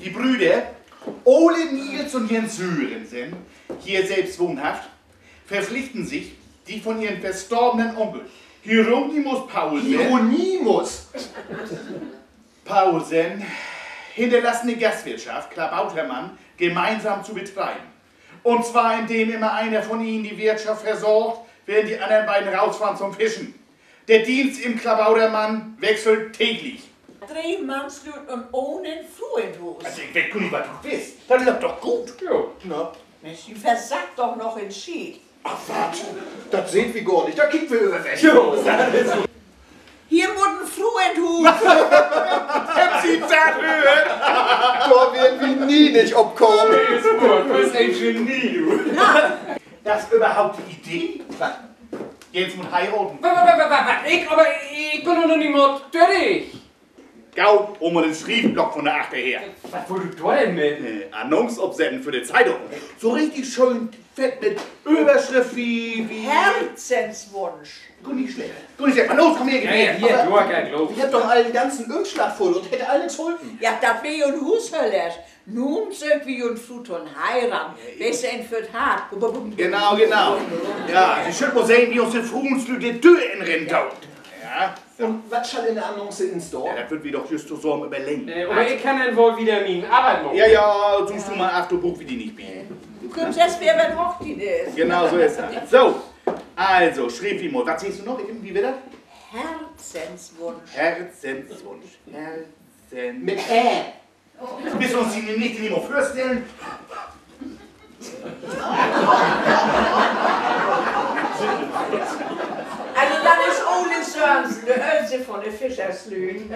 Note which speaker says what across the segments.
Speaker 1: Die Brüder Ole, Nils und Jens Sörensen, hier selbst wohnhaft, verpflichten sich, die von ihrem verstorbenen Onkel Hieronymus Paulsen hinterlassene Gastwirtschaft Klabautermann gemeinsam zu betreiben. Und zwar indem immer einer von ihnen die Wirtschaft versorgt, während die anderen beiden rausfahren zum Fischen. Der Dienst im Klabautermann wechselt täglich.
Speaker 2: 3 Mannslut und ohne Fluenhus.
Speaker 1: Also ich weiß nicht, was du bist. Das läuft doch gut.
Speaker 3: Ja, na.
Speaker 2: Sie versagt doch noch in Schied.
Speaker 3: Ach, warte. Das sehen wir gar nicht. Da kicken wir über weg.
Speaker 2: Hier wurde ein Fluenhus.
Speaker 1: Haben Sie das gehört?
Speaker 3: Da werden wir nie nicht obkommen.
Speaker 4: Du bist ein Genie, du.
Speaker 1: Das ist überhaupt die Idee? Jens muss heiraten.
Speaker 4: Ich bin noch nicht mal fertig.
Speaker 1: Gau, um den Schriebblock von der Achte her.
Speaker 4: Was wolltest du denn mit?
Speaker 1: Annonce absenden für die Zeitung. So richtig schön fett mit Überschrift wie...
Speaker 2: Herzenswunsch.
Speaker 1: Gut nicht schlecht. Gut nicht schlecht. Mal los, komm her, gib
Speaker 4: Ja,
Speaker 1: her.
Speaker 4: hier, du hast kein Lob.
Speaker 3: Ich hab doch allen ganzen Umschlag voll und hätte alles holpen.
Speaker 2: Ja, das wäre ein Hushöller. Nun sind wir ein Flut und heiraten. Besser entführt hart.
Speaker 1: Genau. Ja, Sie schön mal sehen, wie uns die Frühstücke die Tür in Rennen taucht. Ja.
Speaker 3: Und was soll in der Annonce ins Dorf?
Speaker 1: Ja, das wird wir doch just so am Überlegen.
Speaker 4: Aber ich kann dann wohl wieder meine Arbeit machen.
Speaker 1: Ja, suchst du mal acht Buch, wie die nicht bieten.
Speaker 2: Du kommst erst, wer wenn Hochzeit ist.
Speaker 1: Genau so ist das. So, also, schrieb wie mal. Was siehst du noch? Wie wieder?
Speaker 2: Herzenswunsch.
Speaker 1: Herzenswunsch.
Speaker 3: Mit
Speaker 1: Bis uns die nicht mehr vorstellen.
Speaker 2: Also dann ist Ole Sörensen, der Ölse von der Fischerslügen.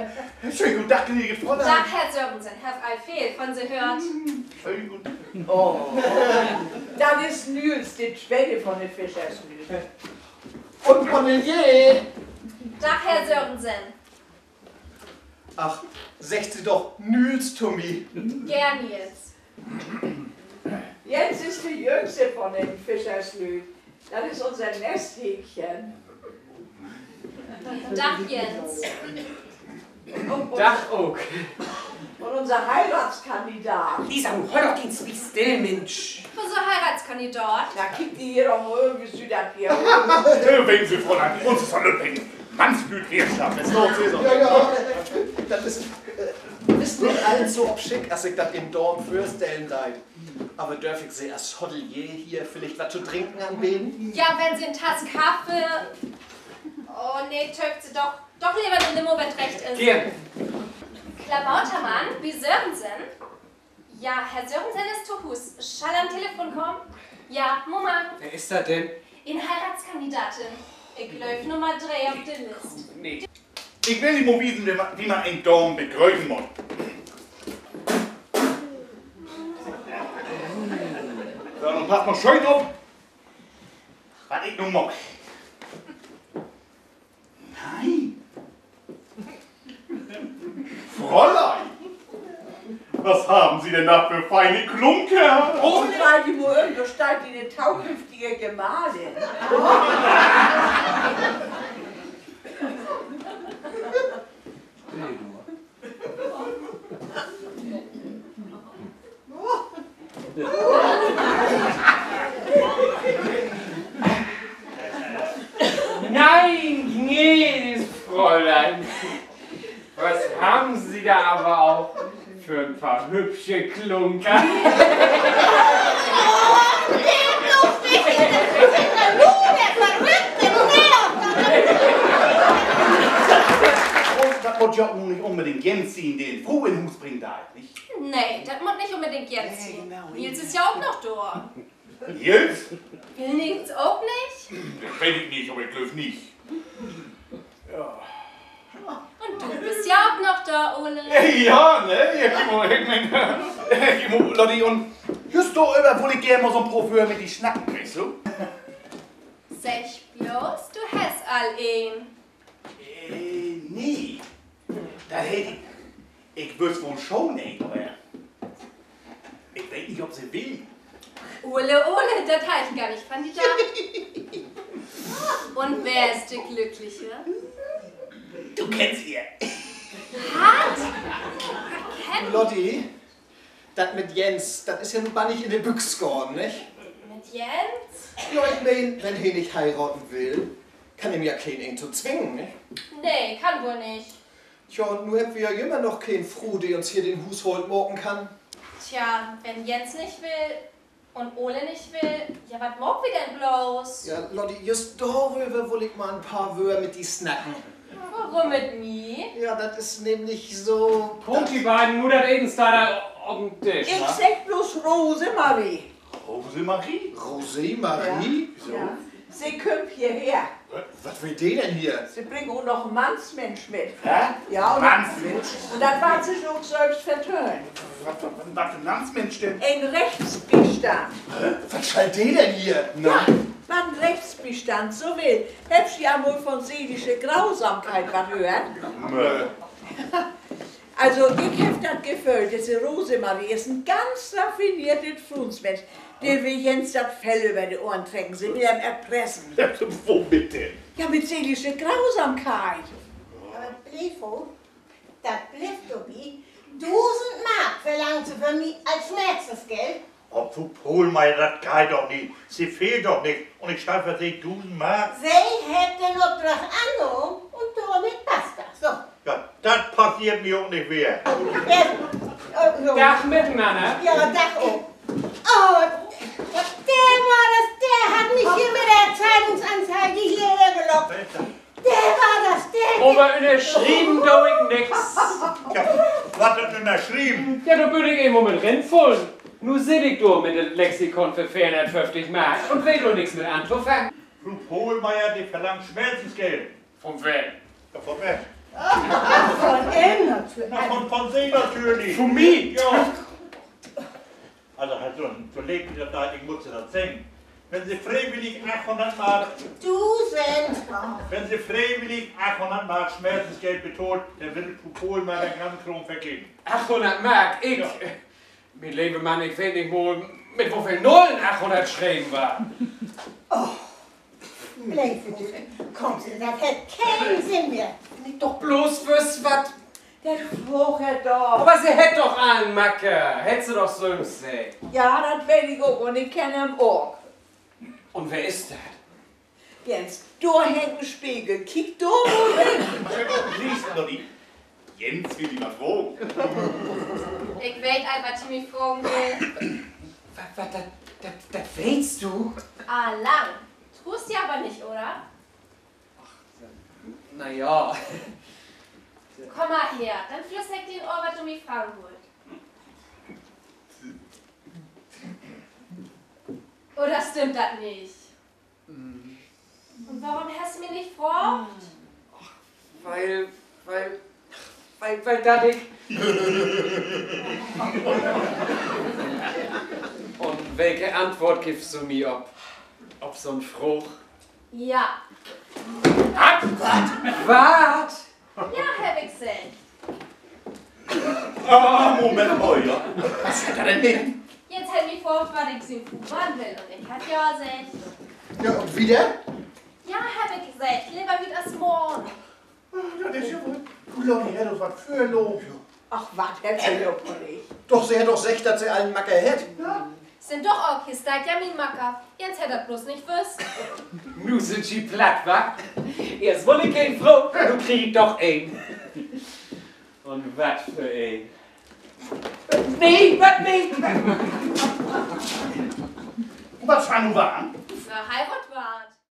Speaker 1: Schönen guten Tag, gnädige Fräulein.
Speaker 5: Tag, Herr Sörensen, Herr Alfehl, von Sie hört.
Speaker 1: Schönen guten.
Speaker 2: Oh. Dann ist Nils, die Schwelle von der Fischerslügen.
Speaker 3: und Cornelier.
Speaker 5: Tag, Herr Sörensen.
Speaker 3: Ach, sagt sie doch Nils to me.
Speaker 5: Gern jetzt.
Speaker 2: Jens ist die Jüngste von den Fischerslügen. Das ist unser Nesthäkchen.
Speaker 5: Tag, Jens.
Speaker 4: Dach auch.
Speaker 2: Und unser Heiratskandidat.
Speaker 4: Lisa, du hör doch den still, Mensch.
Speaker 5: Unser Heiratskandidat.
Speaker 2: Da kickt die hier doch mal irgendwie Südafrika.
Speaker 1: Wenn Sie, Fräulein, uns ist Lüpping. Mannsblütwirtschaft, es lohnt sich so.
Speaker 3: Ja, das ist nicht allzu obschick, als ich das im Dorf vorstellen darf. Aber darf ich Sie als Hotelier hier vielleicht was zu trinken anbieten?
Speaker 5: Ja, wenn Sie eine Tasse Kaffee... Oh, nee, töpft Sie doch. Doch lieber eine Limo, wenn recht ist.
Speaker 4: Gern.
Speaker 5: Klabautermann, wie Sörensen? Ja, Herr Sörensen ist zu Hus. Schall am Telefon kommen? Ja, Moment.
Speaker 4: Wer ist das denn?
Speaker 5: In Heiratskandidatin. Ich läuft Nummer 3 auf der Liste.
Speaker 4: Nee.
Speaker 1: Ich will Ihnen mal wissen, wie man einen Daumen begrüßen muss. So, nun passt mal schön auf, was ich nun mache. Nein. Fräulein, was haben Sie denn da für feine Klunker?
Speaker 2: Und weil die wohl irgendwo steigt in eine taukünftige Gemahlin.
Speaker 4: Nein, gnädiges Fräulein. Was haben Sie da aber auch für ein paar hübsche Klunker?
Speaker 1: Und das muss ja auch nicht unbedingt Jens ziehen, den froh in den Hus bringen darf, nicht?
Speaker 5: Nee, das muss nicht unbedingt jetzt
Speaker 1: Nee,
Speaker 5: sein.
Speaker 1: genau.
Speaker 5: Nils ist ja auch noch da.
Speaker 1: Jens?
Speaker 5: Will Nils auch nicht?
Speaker 1: Das weiß ich nicht, aber ich glaube nicht.
Speaker 5: Und du bist ja auch noch da, Ole.
Speaker 1: Ja, ne? Ich meine, Lotti, und just da über, wo ich gerne mal so ein Profil mit die Schnacken, weißt du?
Speaker 5: Sag bloß, du hast all ihn.
Speaker 1: Nee. Da hätte ich wüsste wohl schon nicht, aber ich weiß nicht, ob sie will.
Speaker 5: Ole, das heißt gar nicht Kandidat. Und wer ist der Glückliche?
Speaker 1: Du kennst ihr.
Speaker 5: Hat? Kennt?
Speaker 3: Lotti, Das mit Jens, das ist ja nun gar nicht in den Büchs geworden, nicht?
Speaker 5: Mit Jens?
Speaker 3: Ja, ich mein, wenn er nicht heiraten will, kann ihm ja keinen ihn zu zwingen, nicht?
Speaker 5: Nee, kann wohl nicht.
Speaker 3: Tja, und nur haben wir ja immer noch keinen Froh, der uns hier den Hushold morgen kann.
Speaker 5: Tja, wenn Jens nicht will und Ole nicht will, ja, was mag wir denn bloß?
Speaker 3: Ja, Lotti, just darüber will ich mal ein paar Wörter mit die snacken.
Speaker 5: Warum mit mir?
Speaker 3: Ja, das ist nämlich so...
Speaker 4: Kommt die beiden Mutter Edens da auf den Tisch,
Speaker 2: Ich
Speaker 4: wa?
Speaker 2: sag bloß Rosemarie.
Speaker 1: Rosemarie?
Speaker 3: Rosemarie?
Speaker 1: Wieso?
Speaker 2: Ja. Sie kommt hierher.
Speaker 3: Was will die denn hier?
Speaker 2: Sie bringen auch noch einen Mannsmensch mit.
Speaker 1: Hä?
Speaker 2: Ja, und,
Speaker 1: Mannsmensch?
Speaker 2: und das war sich auch selbst vertönt.
Speaker 1: Was für ein Landsmensch denn?
Speaker 2: Ein Rechtsbestand.
Speaker 3: Was schallt die denn hier?
Speaker 2: Ja, wann Rechtsbestand so will. Hättest du ja wohl von seelischer Grausamkeit was gehört? Also, ich hab das Gefühl, diese Rosemarie ist ein ganz raffinierter Frunzmensch. Der will Jens das Fell über die Ohren trecken, sie will ihm erpressen.
Speaker 1: Womit denn?
Speaker 2: Ja, mit seelischer Grausamkeit.
Speaker 6: Aber Blefo, das bleibt Tobi. 1000 Mark verlangt sie für mich als Schmerzensgeld.
Speaker 7: Ob du Pohlmeier, das geht doch nicht. Sie fehlt doch nicht. Und ich schaffe sie 1000 Mark.
Speaker 6: Sie hat den Auftrag angenommen und damit passt das. So.
Speaker 7: Ja, das passiert mir auch nicht mehr.
Speaker 6: So.
Speaker 4: Dach miteinander.
Speaker 6: Ja, Dach auch. Oh, der war das, der hat mich hier mit der Zeitungsanzeige hierher gelockt. Der war das, der.
Speaker 4: Aber unterschrieben do ich nix.
Speaker 7: Ja, was hat denn da geschrieben?
Speaker 4: Ja, da bin ich im Moment rennvoll. Nur sit ich da mit dem Lexikon für 450 Mark und will doch nichts mit anfangen.
Speaker 7: Frau Pohlmeier, die verlangt Schmerzensgeld.
Speaker 4: Von wem?
Speaker 7: Ja, von wer?
Speaker 6: Von ihm natürlich.
Speaker 7: Na, von Sie natürlich.
Speaker 4: Von mir?
Speaker 7: Ja. Also, halt so lebt ihr da, ich muss das singen. Wenn Sie freiwillig 800 Mark,
Speaker 6: 1000.
Speaker 7: wenn Sie freiwillig 800 Mark Schmerzensgeld betont, dann will Frau Pohlmeier den ganzen Kron vergeben.
Speaker 4: 800 Mark, ich.
Speaker 7: Ja.
Speaker 4: Mein lieber Mann, ich weiß nicht wohl, mit wie viel Nullen 800 geschrieben war.
Speaker 6: Blefo, kommt sie, das hat keinen Sinn mehr.
Speaker 4: Doch bloß fürs was.
Speaker 2: Der Spruch er doch.
Speaker 4: Aber sie hätt doch einen Macker. Hätt sie doch so gesagt.
Speaker 2: Ja, das will ich auch und ich kenne ihn auch.
Speaker 4: Und wer ist das?
Speaker 2: Jens, da hängt ein Spiegel. Kick da wohl hin.
Speaker 1: Lies, Lotti. Jens will die mal fragen.
Speaker 5: Ich weiß einfach, was ich mich fragen will.
Speaker 4: Was, das weißt du?
Speaker 5: Ah, lang. Tust ja aber nicht, oder?
Speaker 4: Naja.
Speaker 5: Komm mal her, dann flüster ich dir in Ohr, was du mich fragen wollt. Oder stimmt das nicht? Und warum hast du mir nicht gefragt?
Speaker 4: Weil das ich... Und welche Antwort gibst du mir ob so ein Fruch?
Speaker 5: Ja.
Speaker 4: Was?
Speaker 5: Ja, Herr Wichsel.
Speaker 1: Ah, Moment mal, ja. Was hat er denn hin?
Speaker 5: Jetzt hat mich gefragt, was ich zum Kuhmann will. Und ich hat ja gesagt.
Speaker 3: Ja, und wieder?
Speaker 5: Ja, Herr Wichsel, lieber wie das morgen.
Speaker 1: Das ist ja wohl. Du Lotti, hätt doch was für Lob.
Speaker 2: Ach, was, Herr Zellopoli.
Speaker 3: Doch, sie hat doch gesagt, dass sie allen Macker hätt.
Speaker 5: Sind doch auch Kisteit ja mein Macker. Jetzt hätte er bloß nicht wüsst.
Speaker 4: Nu sind sie platt, wa? Erst woll ich kein Fruch, du krieg doch ein. Und was für ein? Nee, was nicht?
Speaker 1: Was fangen wir an?
Speaker 5: Für Heirat